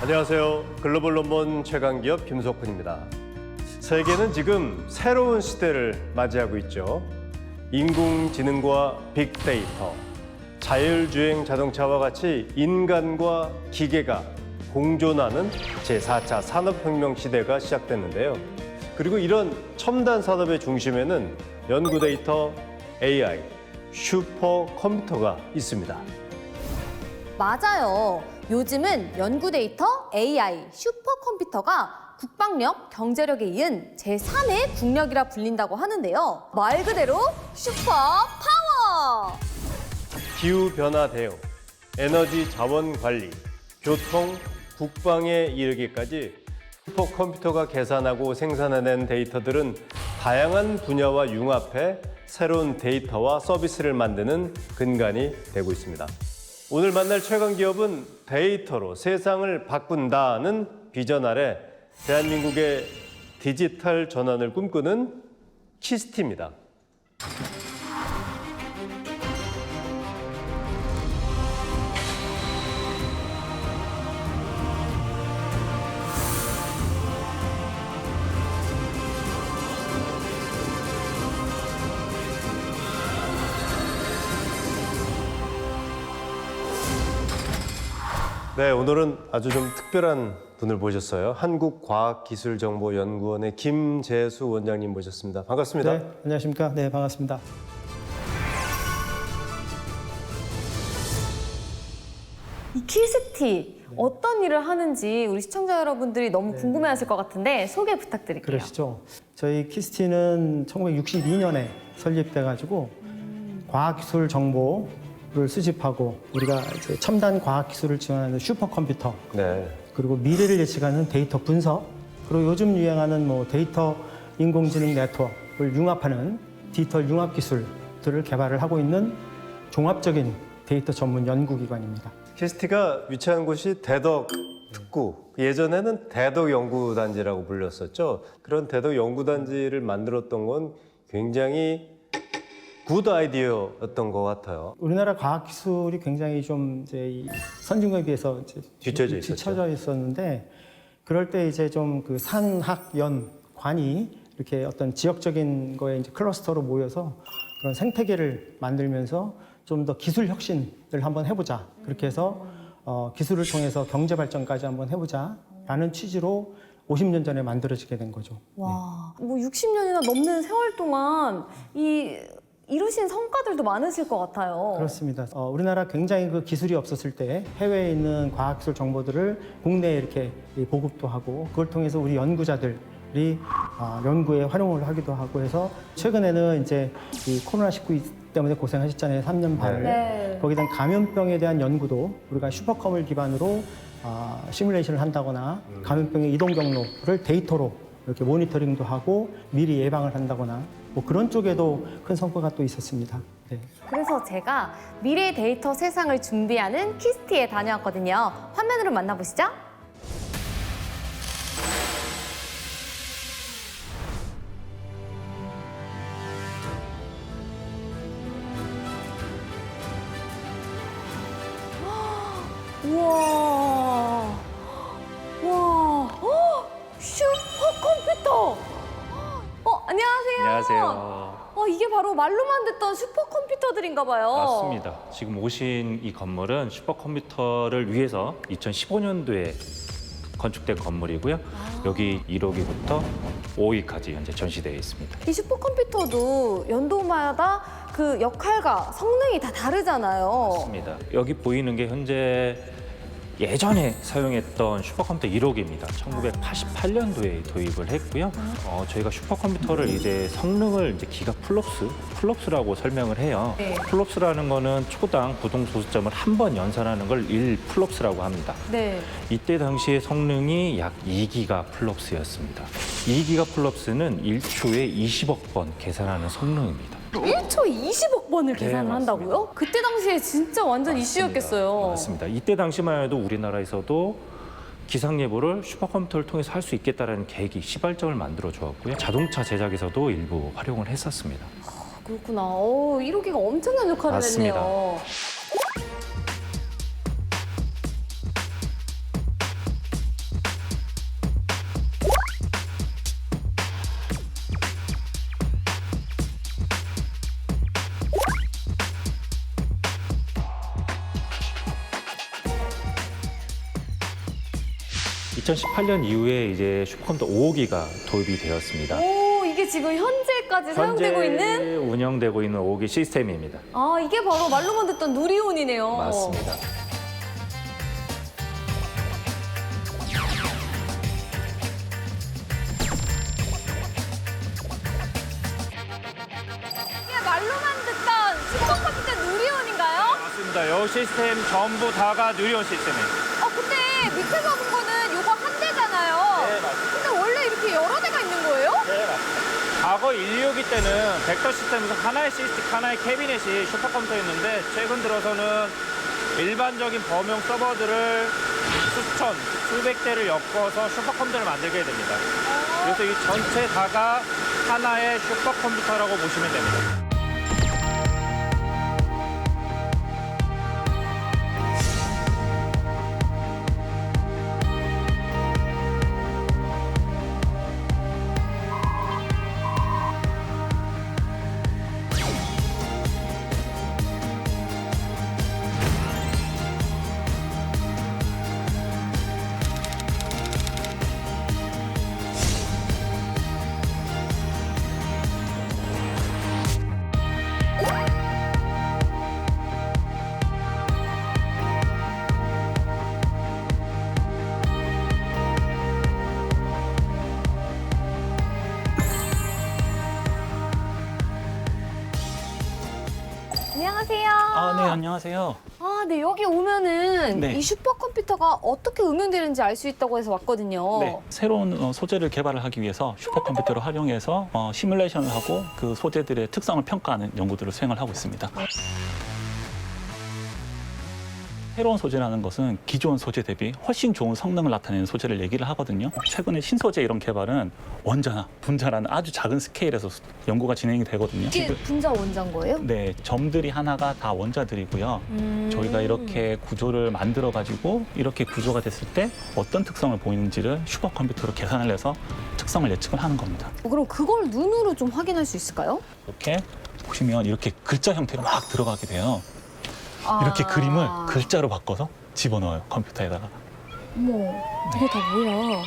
안녕하세요. 글로벌 논문 최강기업 김석훈입니다. 세계는 지금 새로운 시대를 맞이하고 있죠. 인공지능과 빅데이터, 자율주행 자동차와 같이 인간과 기계가 공존하는 제4차 산업혁명 시대가 시작됐는데요. 그리고 이런 첨단 산업의 중심에는 연구 데이터, AI, 슈퍼컴퓨터가 있습니다. 맞아요. 요즘은 연구 데이터, AI, 슈퍼컴퓨터가 국방력, 경제력에 이은 제3의 국력이라 불린다고 하는데요. 말 그대로 슈퍼파워! 기후변화 대응, 에너지 자원 관리, 교통, 국방에 이르기까지 슈퍼컴퓨터가 계산하고 생산해낸 데이터들은 다양한 분야와 융합해 새로운 데이터와 서비스를 만드는 근간이 되고 있습니다. 오늘 만날 최강기업은 데이터로 세상을 바꾼다는 비전 아래 대한민국의 디지털 전환을 꿈꾸는 키스티입니다. 네, 오늘은 아주 좀 특별한 분을 모셨어요. 한국과학기술정보연구원의 김재수 원장님 모셨습니다. 반갑습니다. 네, 안녕하십니까. 네, 반갑습니다. 이 키스티 어떤 일을 하는지 우리 시청자 여러분들이 너무 궁금해하실 것 같은데 소개 부탁드릴게요. 그러시죠. 저희 키스티는 1962년에 설립돼가지고 과학기술 정보를 수집하고 우리가 이제 첨단 과학기술을 지원하는 슈퍼컴퓨터 네. 그리고 미래를 예측하는 데이터 분석 그리고 요즘 유행하는 뭐 데이터 인공지능 네트워크를 융합하는 디지털 융합 기술들을 개발을 하고 있는 종합적인 데이터 전문 연구기관입니다. 키스티가 위치한 곳이 대덕 특구, 예전에는 대덕 연구단지라고 불렸었죠. 그런 대덕 연구단지를 만들었던 건 굉장히 굿 아이디어였던 것 같아요. 우리나라 과학기술이 굉장히 좀 이제 이 선진국에 비해서 이제 뒤처져 있었죠. 뒤처져 있었는데 그럴 때 이제 좀 그 산학연관이 이렇게 어떤 지역적인 거에 이제 클러스터로 모여서 그런 생태계를 만들면서 좀 더 기술 혁신을 한번 해보자. 그렇게 해서 기술을 통해서 경제 발전까지 한번 해보자라는 취지로 50년 전에 만들어지게 된 거죠. 와, 뭐 60년이나 넘는 세월 동안 이루신 성과들도 많으실 것 같아요. 그렇습니다. 우리나라 굉장히 그 기술이 없었을 때 해외에 있는 과학기술 정보들을 국내에 이렇게 보급도 하고 그걸 통해서 우리 연구자들이 연구에 활용을 하기도 하고 해서 최근에는 이제 이 코로나19 때문에 고생하셨잖아요. 3년 반. 네. 거기에 대한 감염병에 대한 연구도 우리가 슈퍼컴을 기반으로 시뮬레이션을 한다거나 감염병의 이동 경로를 데이터로 이렇게 모니터링도 하고 미리 예방을 한다거나 뭐 그런 쪽에도 큰 성과가 또 있었습니다. 네. 그래서 제가 미래 데이터 세상을 준비하는 키스티에 다녀왔거든요. 화면으로 만나보시죠. 우와, 와, 슈퍼컴퓨터. 안녕하세요. 안녕하세요. 이게 바로 말로만 듣던 슈퍼컴퓨터들인가 봐요. 맞습니다. 지금 오신 이 건물은 슈퍼컴퓨터를 위해서 2015년도에 건축된 건물이고요. 여기 1호기부터 5호기까지 현재 전시되어 있습니다. 이 슈퍼컴퓨터도 연도마다 그 역할과 성능이 다 다르잖아요. 맞습니다. 여기 보이는 게 현재 예전에 사용했던 슈퍼컴퓨터 1호기입니다. 1988년도에 도입을 했고요. 저희가 슈퍼컴퓨터를 이제 성능을 이제 기가 플롭스라고 설명을 해요. 네. 플롭스라는 거는 초당 부동 소수점을 한 번 연산하는 걸 1플롭스라고 합니다. 네. 이때 당시의 성능이 약 2기가 플롭스였습니다. 2기가 플롭스는 1초에 20억 번 계산하는 성능입니다. 1초에 20억 번을 계산을 맞습니다. 한다고요? 그때 당시에 진짜 완전 이슈였겠어요. 맞습니다. 이때 당시만 해도 우리나라에서도 기상 예보를 슈퍼컴퓨터를 통해서 할 수 있겠다라는 계획이 시발점을 만들어 주었고요. 자동차 제작에서도 일부 활용을 했었습니다. 그렇구나. 1호기가 엄청난 역할을 맞습니다. 했네요. 2018년 이후에 이제 슈퍼컴퓨터 5호기가 도입이 되었습니다. 오, 이게 지금 현재까지 사용되고 있는? 운영되고 있는 5호기 시스템입니다. 아, 이게 바로 말로만 듣던 누리온이네요. 맞습니다. 이게 말로만 듣던 슈퍼컴퓨터 누리온인가요? 맞습니다. 이 시스템 전부 다가 누리온 시스템이에요. 근데 밑에서 본 거는 요거 한 대잖아요. 네, 맞습니다. 근데 원래 이렇게 여러 대가 있는 거예요? 네, 맞습니다. 과거 1.6기 때는 벡터 시스템에서 하나의 시스템, 하나의 캐비넷이 슈퍼컴퓨터였는데 최근 들어서는 일반적인 범용 서버들을 수천, 수백 대를 엮어서 슈퍼컴퓨터를 만들게 됩니다. 그래서 이 전체 다가 하나의 슈퍼컴퓨터라고 보시면 됩니다. 안녕하세요. 네, 안녕하세요. 네, 여기 오면은 네. 이 슈퍼컴퓨터가 어떻게 응용되는지 알 수 있다고 해서 왔거든요. 네, 새로운 소재를 개발을 하기 위해서 슈퍼컴퓨터를 활용해서 시뮬레이션을 하고 그 소재들의 특성을 평가하는 연구들을 수행을 하고 있습니다. 새로운 소재라는 것은 기존 소재 대비 훨씬 좋은 성능을 나타내는 소재를 얘기를 하거든요. 최근에 신소재 이런 개발은 원자나 분자라는 아주 작은 스케일에서 연구가 진행이 되거든요. 이게 분자 원자인 거예요? 네, 점들이 하나가 다 원자들이고요. 저희가 이렇게 구조를 만들어가지고 이렇게 구조가 됐을 때 어떤 특성을 보이는지를 슈퍼컴퓨터로 계산을 해서 특성을 예측을 하는 겁니다. 그럼 그걸 눈으로 좀 확인할 수 있을까요? 이렇게 보시면 이렇게 글자 형태로 막 들어가게 돼요. 이렇게 그림을 글자로 바꿔서 집어넣어요, 컴퓨터에다가. 어머, 이게 다 뭐야?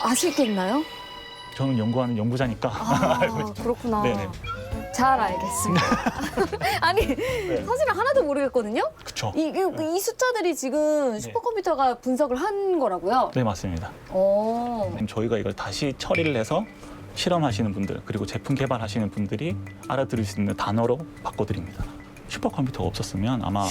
아시겠나요? 저는 연구하는 연구자니까 알고 있죠. 그렇구나. 네네. 잘 알겠습니다. 아니, 사실은 하나도 모르겠거든요? 그쵸. 이 숫자들이 지금 슈퍼컴퓨터가 분석을 한 거라고요? 네, 맞습니다. 저희가 이걸 다시 처리를 해서 실험하시는 분들, 그리고 제품 개발하시는 분들이 알아들을 수 있는 단어로 바꿔드립니다. 슈퍼컴퓨터가 없었으면 아마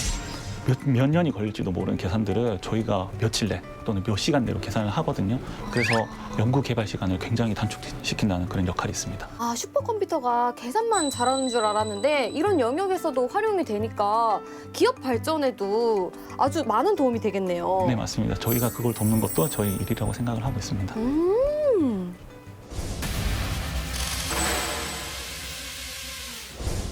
몇 년이 걸릴지도 모르는 계산들을 저희가 며칠 내 또는 몇 시간 내로 계산을 하거든요. 그래서 연구 개발 시간을 굉장히 단축시킨다는 그런 역할이 있습니다. 슈퍼컴퓨터가 계산만 잘하는 줄 알았는데 이런 영역에서도 활용이 되니까 기업 발전에도 아주 많은 도움이 되겠네요. 네, 맞습니다. 저희가 그걸 돕는 것도 저희 일이라고 생각을 하고 있습니다.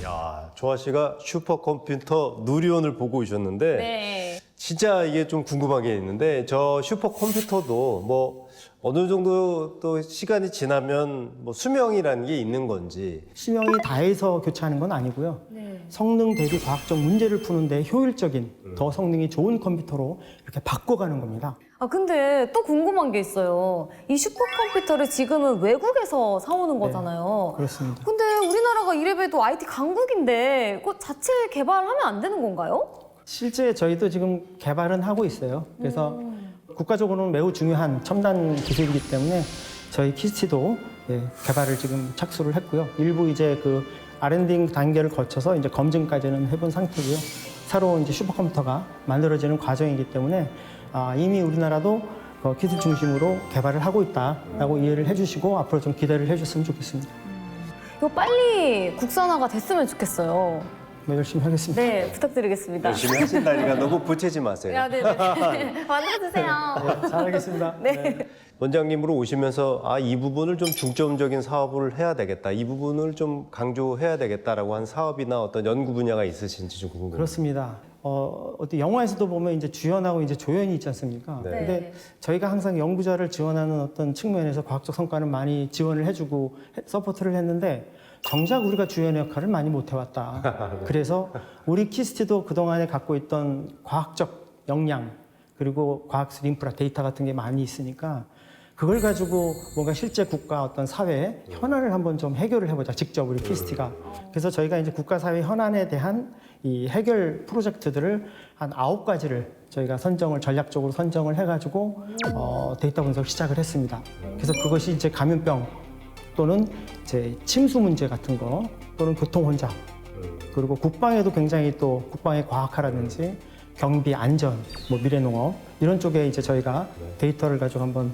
야, 조아 씨가 슈퍼컴퓨터 누리온을 보고 오셨는데 네. 진짜 이게 좀 궁금한 게 있는데 저 슈퍼컴퓨터도 뭐 어느 정도 또 시간이 지나면 뭐 수명이라는 게 있는 건지 수명이 다해서 교체하는 건 아니고요. 네. 성능 대비 과학적 문제를 푸는데 효율적인 더 성능이 좋은 컴퓨터로 이렇게 바꿔가는 겁니다. 근데 또 궁금한 게 있어요. 이 슈퍼컴퓨터를 지금은 외국에서 사오는 거잖아요. 그렇습니다. 근데 우리나라가 이래봬도 IT 강국인데 그거 자체 개발하면 안 되는 건가요? 실제 저희도 지금 개발은 하고 있어요. 그래서 국가적으로는 매우 중요한 첨단 기술이기 때문에 저희 키스티도 개발을 지금 착수를 했고요. 일부 이제 그 R&D 단계를 거쳐서 이제 검증까지는 해본 상태고요. 새로운 이제 슈퍼컴퓨터가 만들어지는 과정이기 때문에 이미 우리나라도 기술 중심으로 개발을 하고 있다라고 이해를 해주시고 앞으로 좀 기대를 해줬으면 좋겠습니다. 이거 빨리 국산화가 됐으면 좋겠어요. 네, 열심히 하겠습니다. 네, 부탁드리겠습니다. 열심히 하신다니까 너무 보채지 마세요. 네네. 만들어주세요. 네, 잘하겠습니다. 네. 원장님으로 오시면서 이 부분을 좀 중점적인 사업을 해야 되겠다. 이 부분을 좀 강조해야 되겠다라고 한 사업이나 어떤 연구 분야가 있으신지 좀 궁금해요. 그렇습니다. 어떤 영화에서도 보면 이제 주연하고 이제 조연이 있지 않습니까? 네. 근데 저희가 항상 연구자를 지원하는 어떤 측면에서 과학적 성과는 많이 지원을 해주고 서포트를 했는데 정작 우리가 주연의 역할을 많이 못 해왔다. 그래서 우리 키스티도 그동안에 갖고 있던 과학적 역량 그리고 과학술 인프라 데이터 같은 게 많이 있으니까 그걸 가지고 뭔가 실제 국가 어떤 사회 현안을 한번 좀 해결을 해보자. 직접 우리 키스티가. 그래서 저희가 이제 국가 사회 현안에 대한 이 해결 프로젝트들을 한 9가지를 저희가 전략적으로 선정을 해가지고 데이터 분석 시작을 했습니다. 그래서 그것이 이제 감염병 또는 이제 침수 문제 같은 거 또는 교통 혼잡 그리고 국방에도 굉장히 또 국방의 과학화라든지 경비 안전, 뭐 미래농업 이런 쪽에 이제 저희가 데이터를 가지고 한번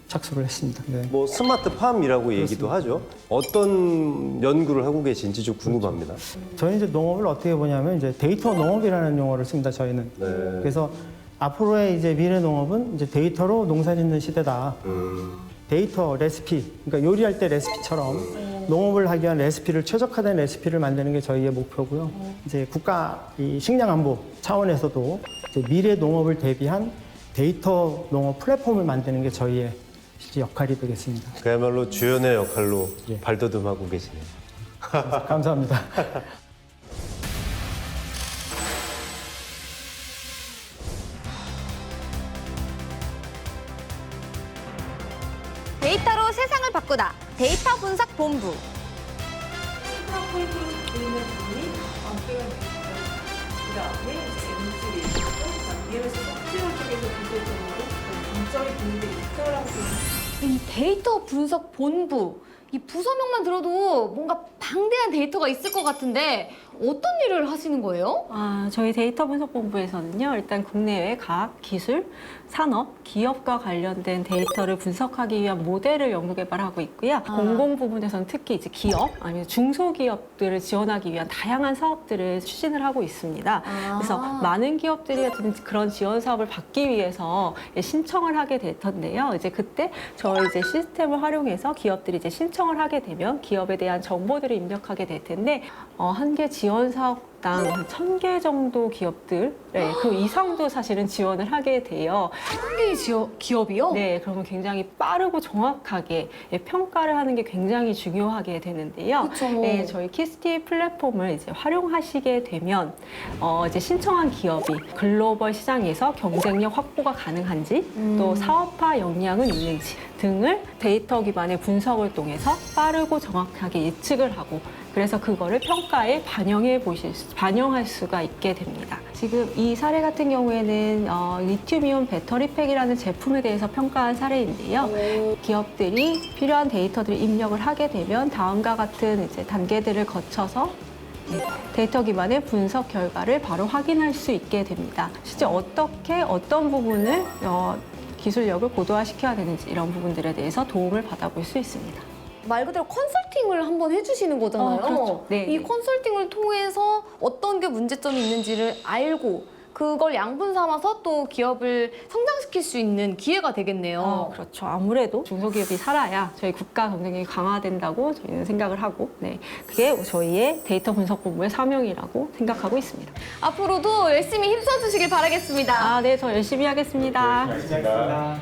착수를 했습니다. 네. 뭐 스마트팜이라고 얘기도 하죠. 어떤 연구를 하고 계신지 좀 궁금합니다. 저희는 이제 농업을 어떻게 보냐면 이제 데이터 농업이라는 용어를 씁니다. 저희는. 네. 그래서 앞으로의 이제 미래 농업은 이제 데이터로 농사짓는 시대다. 데이터 레시피, 그러니까 요리할 때 레시피처럼 농업을 하기 위한 레시피를 최적화된 레시피를 만드는 게 저희의 목표고요. 이제 국가 이 식량 안보 차원에서도 이제 미래 농업을 대비한 데이터 농업 플랫폼을 만드는 게 저희의 실제 역할이 되겠습니다. 그야말로 주연의 역할로 발돋움하고 계시네요. 감사합니다. 데이터로 세상을 바꾸다. 데이터 분석 본부. 그다음에 이제 MG 데이터, EMS 소프트웨어 쪽에서 기술적으로 중점이 분들이 있더라고. 이 데이터 분석 본부. 이 부서명만 들어도 뭔가 방대한 데이터가 있을 것 같은데 어떤 일을 하시는 거예요? 저희 데이터 분석 본부에서는요, 일단 국내외 과학, 기술, 산업, 기업과 관련된 데이터를 분석하기 위한 모델을 연구 개발하고 있고요. 공공 부분에서는 특히 이제 기업 아니면 중소기업들을 지원하기 위한 다양한 사업들을 추진을 하고 있습니다. 그래서 많은 기업들이 어떤 그런 지원 사업을 받기 위해서 신청을 하게 될 텐데요. 이제 그때 저희 이제 시스템을 활용해서 기업들이 이제 신청을 하게 되면 기업에 대한 정보들을 입력하게 될 텐데 한 개 지원 사업당 한 1,000개 정도 기업들, 그 이상도 사실은 지원을 하게 돼요. 한 개의 기업이요? 네, 그러면 굉장히 빠르고 정확하게 평가를 하는 게 굉장히 중요하게 되는데요. 그쵸. 네, 저희 키스티 플랫폼을 이제 활용하시게 되면 이제 신청한 기업이 글로벌 시장에서 경쟁력 확보가 가능한지 또 사업화 역량은 있는지 등을 데이터 기반의 분석을 통해서 빠르고 정확하게 예측을 하고 그래서 그거를 평가에 반영할 수가 있게 됩니다. 지금 이 사례 같은 경우에는 리튬이온 배터리팩이라는 제품에 대해서 평가한 사례인데요. 기업들이 필요한 데이터들을 입력을 하게 되면 다음과 같은 이제 단계들을 거쳐서 데이터 기반의 분석 결과를 바로 확인할 수 있게 됩니다. 실제 어떻게 어떤 부분을 기술력을 고도화시켜야 되는지 이런 부분들에 대해서 도움을 받아볼 수 있습니다. 말 그대로 컨설팅을 한번 해주시는 거잖아요. 그렇죠. 네. 이 컨설팅을 통해서 어떤 게 문제점이 있는지를 알고 그걸 양분 삼아서 또 기업을 성장시킬 수 있는 기회가 되겠네요. 그렇죠. 아무래도 중소기업이 살아야 저희 국가 경쟁력이 강화된다고 저희는 생각을 하고, 네, 그게 저희의 데이터 분석 본부의 사명이라고 생각하고 있습니다. 앞으로도 열심히 힘써주시길 바라겠습니다. 네, 저 열심히 하겠습니다. 시작했습니다.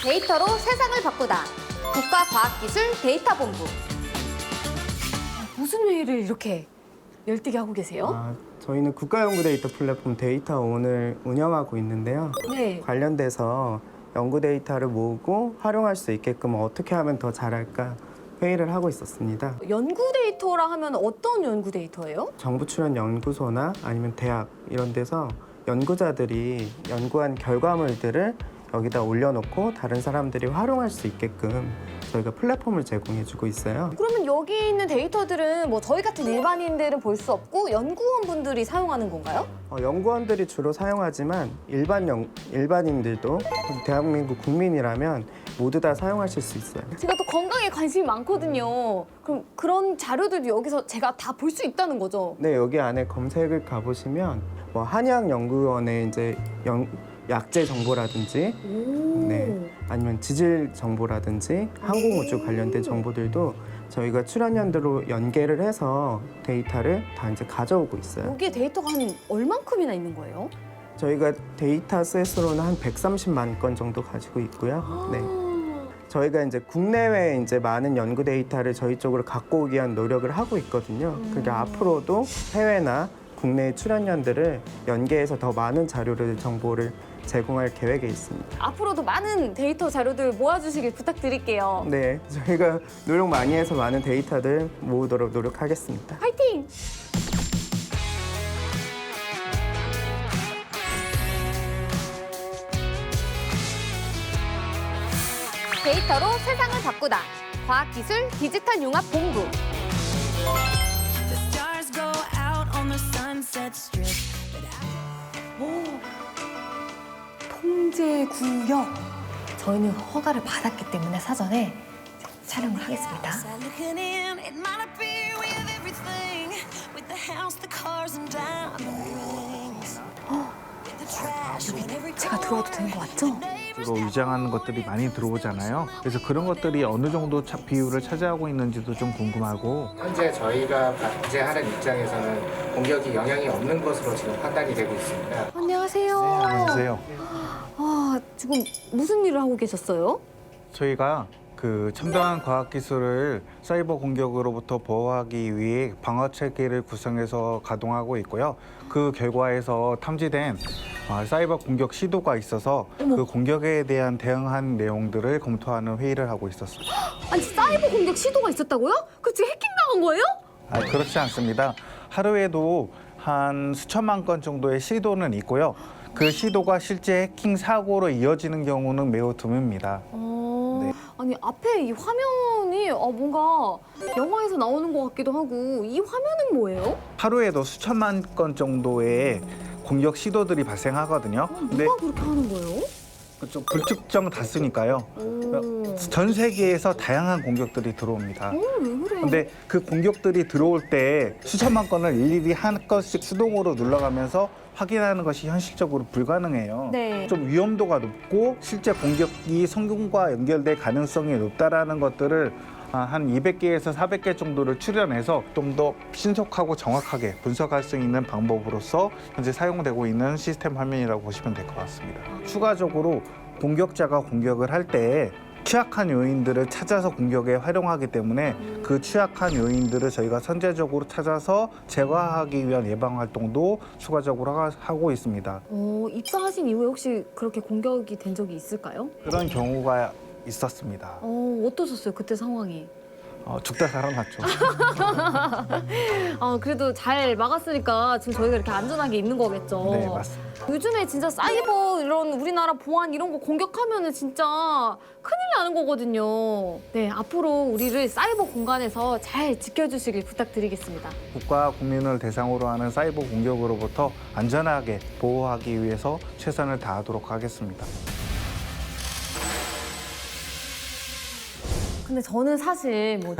데이터로 세상을 바꾸다. 국가과학기술 데이터본부. 무슨 회의를 이렇게 열띠게 하고 계세요? 저희는 국가연구데이터 플랫폼 데이터온을 운영하고 있는데요. 네. 관련돼서 연구 데이터를 모으고 활용할 수 있게끔 어떻게 하면 더 잘할까 회의를 하고 있었습니다. 연구 데이터라 하면 어떤 연구 데이터예요? 정부 출연 연구소나 아니면 대학 이런 데서 연구자들이 연구한 결과물들을 여기다 올려놓고 다른 사람들이 활용할 수 있게끔 저희가 플랫폼을 제공해주고 있어요. 그러면 여기 있는 데이터들은 뭐 저희 같은 일반인들은 볼 수 없고 연구원분들이 사용하는 건가요? 연구원들이 주로 사용하지만 일반인들도 대한민국 국민이라면 모두 다 사용하실 수 있어요. 제가 또 건강에 관심이 많거든요. 그럼 그런 자료들도 여기서 제가 다 볼 수 있다는 거죠? 네, 여기 안에 검색을 가보시면 뭐 한의학연구원의 이제 약제 정보라든지 네, 아니면 지질 정보라든지 항공우주 관련된 정보들도 저희가 출연연도로 연계를 해서 데이터를 다 이제 가져오고 있어요. 여기에 데이터가 한 얼만큼이나 있는 거예요? 저희가 데이터 셋으로는 한 130만 건 정도 가지고 있고요. 네. 저희가 이제 국내외 이제 많은 연구 데이터를 저희 쪽으로 갖고 오기 위한 노력을 하고 있거든요. 그러니까 앞으로도 해외나 국내 출연연들을 연계해서 더 많은 자료를 정보를 제공할 계획에 있습니다. 앞으로도 많은 데이터 자료들 모아주시길 부탁드릴게요. 네, 저희가 노력 많이 해서 많은 데이터들 모으도록 노력하겠습니다. 화이팅! 데이터로 세상을 바꾸다. 과학기술 디지털 융합 본부. The stars go out on the sunset strip. 통제 구역. 저희는 허가를 받았기 때문에 사전에 촬영을 하겠습니다. Outside looking in, it might not be with everything, with the house, the cars, and diamond rings. With the trash, with every 제가 들어와도 되는 거 맞죠? 로 위장하는 것들이 많이 들어오잖아요. 그래서 그런 것들이 어느 정도 비율을 차지하고 있는지도 좀 궁금하고. 현재 저희가 관제하는 입장에서는 공격이 영향이 없는 것으로 지금 판단이 되고 있습니다. 안녕하세요. 안녕하세요. 아, 지금 무슨 일을 하고 계셨어요? 저희가 그 첨단한 과학 기술을 사이버 공격으로부터 보호하기 위해 방어 체계를 구성해서 가동하고 있고요. 그 결과에서 탐지된 사이버 공격 시도가 있어서 그 공격에 대한 대응한 내용들을 검토하는 회의를 하고 있었습니다. 아니, 사이버 공격 시도가 있었다고요? 그 지금 해킹당한 거예요? 그렇지 않습니다. 하루에도 한 수천만 건 정도의 시도는 있고요. 그 시도가 실제 해킹 사고로 이어지는 경우는 매우 드뭅니다. 네. 아니, 앞에 이 화면이 뭔가 영화에서 나오는 것 같기도 하고, 이 화면은 뭐예요? 하루에도 수천만 건 정도의 공격 시도들이 발생하거든요. 근데 누가 그렇게 하는 거예요? 좀 불특정 다수니까요. 전 세계에서 다양한 공격들이 들어옵니다. 왜 그래요? 근데 그 공격들이 들어올 때 수천만 건을 일일이 한 건씩 수동으로 눌러가면서 확인하는 것이 현실적으로 불가능해요. 네. 좀 위험도가 높고 실제 공격이 성공과 연결될 가능성이 높다라는 것들을 한 200개에서 400개 정도를 출연해서 좀 더 신속하고 정확하게 분석할 수 있는 방법으로서 현재 사용되고 있는 시스템 화면이라고 보시면 될 것 같습니다. 추가적으로 공격자가 공격을 할 때 취약한 요인들을 찾아서 공격에 활용하기 때문에 그 취약한 요인들을 저희가 선제적으로 찾아서 제거하기 위한 예방 활동도 추가적으로 하고 있습니다. 입사하신 이후에 혹시 그렇게 공격이 된 적이 있을까요? 그런 경우가 있었습니다. 어떠셨어요, 그때 상황이? 죽다 살아났죠. 그래도 잘 막았으니까 지금 저희가 이렇게 안전하게 있는 거겠죠. 네, 맞습니다. 요즘에 진짜 사이버 이런 우리나라 보안 이런 거 공격하면은 진짜 큰일 나는 거거든요. 네, 앞으로 우리를 사이버 공간에서 잘 지켜주시길 부탁드리겠습니다. 국가 국민을 대상으로 하는 사이버 공격으로부터 안전하게 보호하기 위해서 최선을 다하도록 하겠습니다. 근데 저는 사실 뭐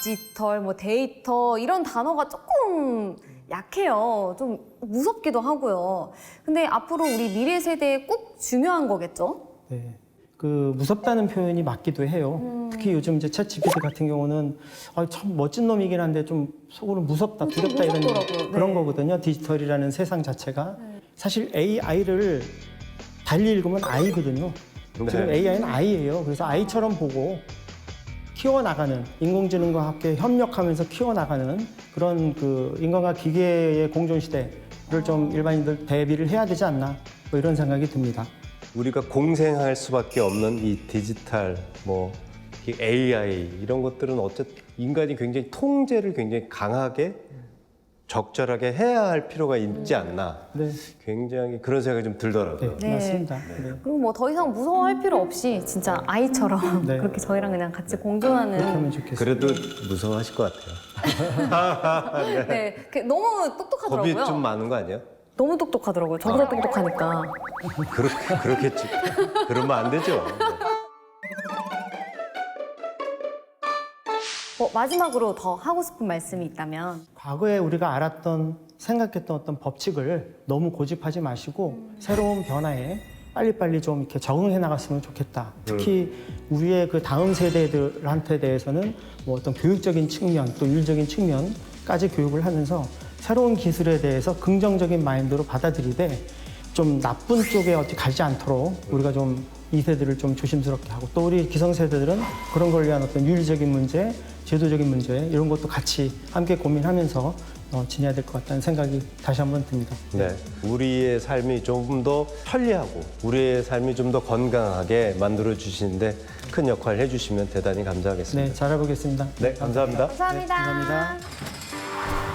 디지털, 뭐 데이터 이런 단어가 조금 약해요. 좀 무섭기도 하고요. 근데 앞으로 우리 미래 세대에 꼭 중요한 거겠죠? 네. 그 무섭다는 표현이 맞기도 해요. 특히 요즘 이제 챗 GPT 같은 경우는 참 멋진 놈이긴 한데 좀 속으로 무섭다, 두렵다 이런 무섭더라고요. 그런 네. 거거든요. 디지털이라는 세상 자체가. 사실 AI를 달리 읽으면 아이거든요. 지금 AI는 아이예요. 그래서 아이처럼 보고 키워나가는, 인공지능과 함께 협력하면서 키워나가는 그런 그 인간과 기계의 공존시대를 좀 일반인들 대비를 해야 되지 않나, 뭐 이런 생각이 듭니다. 우리가 공생할 수밖에 없는 이 디지털, 이 AI 이런 것들은 어쨌든 인간이 굉장히 통제를 굉장히 강하게 적절하게 해야 할 필요가 있지 않나. 네, 굉장히 그런 생각이 좀 들더라고요. 네. 맞습니다. 네. 그리고 뭐 더 이상 무서워할 필요 없이 진짜 아이처럼 네. 그렇게 저희랑 그냥 같이 그렇게 공존하는. 하면 좋겠어요. 그래도 무서워하실 것 같아요. 네, 너무 똑똑하더라고요. 겁이 좀 많은 거 아니에요? 너무 똑똑하더라고요. 저보다 똑똑하니까. 그렇겠지. 그러면 안 되죠. 마지막으로 더 하고 싶은 말씀이 있다면. 과거에 우리가 알았던, 생각했던 어떤 법칙을 너무 고집하지 마시고 새로운 변화에 빨리빨리 좀 이렇게 적응해 나갔으면 좋겠다. 특히 우리의 그 다음 세대들한테 대해서는 뭐 어떤 교육적인 측면, 또 윤리적인 측면까지 교육을 하면서 새로운 기술에 대해서 긍정적인 마인드로 받아들이되 좀 나쁜 쪽에 어디 가지 않도록 우리가 좀 2세들을 좀 조심스럽게 하고 또 우리 기성세대들은 그런 걸 위한 어떤 윤리적인 문제, 제도적인 문제 이런 것도 같이 함께 고민하면서 지내야 될 것 같다는 생각이 다시 한번 듭니다. 네, 우리의 삶이 조금 더 편리하고 우리의 삶이 좀 더 건강하게 만들어 주시는데 큰 역할을 해주시면 대단히 감사하겠습니다. 네, 잘해보겠습니다. 네, 감사합니다. 감사합니다. 네, 감사합니다.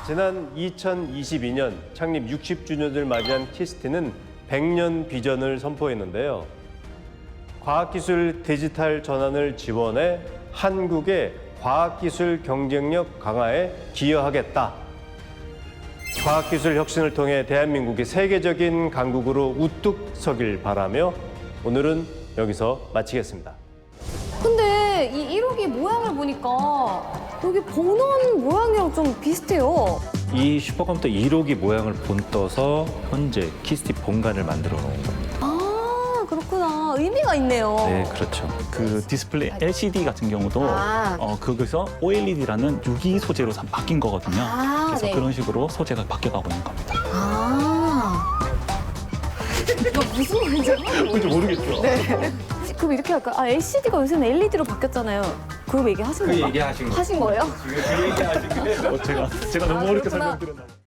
지난 2022년 창립 60주년을 맞이한 키스티는 100년 비전을 선포했는데요. 과학기술 디지털 전환을 지원해 한국의 과학기술 경쟁력 강화에 기여하겠다. 과학기술 혁신을 통해 대한민국이 세계적인 강국으로 우뚝 서길 바라며 오늘은 여기서 마치겠습니다. 근데 이 1호기 모양을 보니까 여기 번원 모양이랑 좀 비슷해요. 이 슈퍼컴퓨터 1호기 모양을 본떠서 현재 키스티 본관을 만들어 놓은 겁니다. 아, 그렇구나. 의미가 있네요. 네, 그렇죠. 그 디스플레이 LCD 같은 경우도 아. 거기서 OLED라는 유기 소재로 바뀐 거거든요. 아, 그래서 네. 그런 식으로 소재가 바뀌어가고 있는 겁니다. 아. 이거 무슨 말인지 하나도 모르겠죠. 네. 그럼 이렇게 할까요? 아, LCD가 요새는 LED로 바뀌었잖아요. 그 얘기 하신 건가? 얘기하신 하신 거예요? 제가 너무 어렵게 그렇구나. 설명드렸나 봐요.